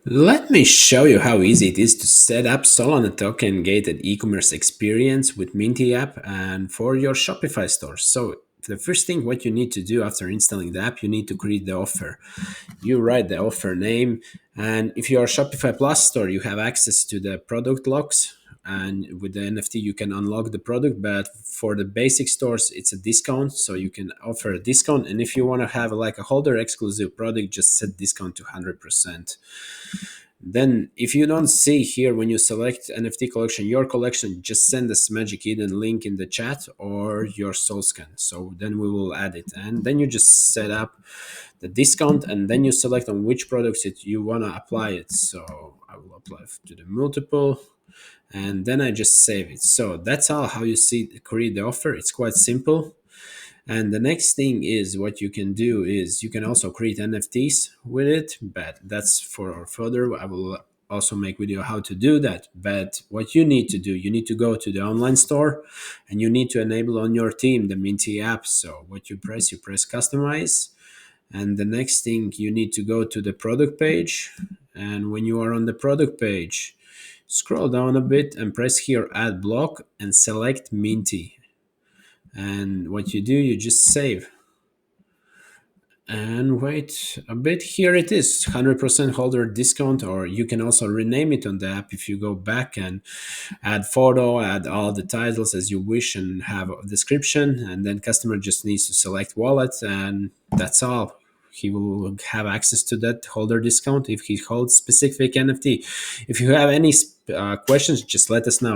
Let me show you how easy it is to set up Solana token gated e-commerce experience with Minty app and for your Shopify store. So the first thing what you need to do after installing the app, you need to create the offer. You write the offer name, and if you are Shopify Plus store, you have access to the product locks, and with the NFT you can unlock the product. But for the basic stores it's a discount, so you can offer a discount, and if you want to have like a holder exclusive product, just set discount to 100%. Then, if you don't see here when you select NFT collection, your collection, just send us Magic Eden link in the chat or your soul scan. So then we will add it. And then you just set up the discount and then you select on which products you want to apply it. So I will apply to the multiple and then I just save it. So that's all how you see create the offer. It's quite simple. And the next thing is what you can do is you can also create NFTs with it, but that's for further. I will also make video how to do that. But what you need to do, you need to go to the online store and you need to enable on your team the Minty app. So what you press customize. And the next thing you need to go to the product page. And when you are on the product page, scroll down a bit and press here add block and select Minty. And what you do, you just save and wait a bit. Here it is, 100% holder discount, or you can also rename it on the app if you go back and add photo, add all the titles as you wish and have a description, and then customer just needs to select wallet and that's all. He will have access to that holder discount if he holds specific NFT. If you have any questions, just let us know.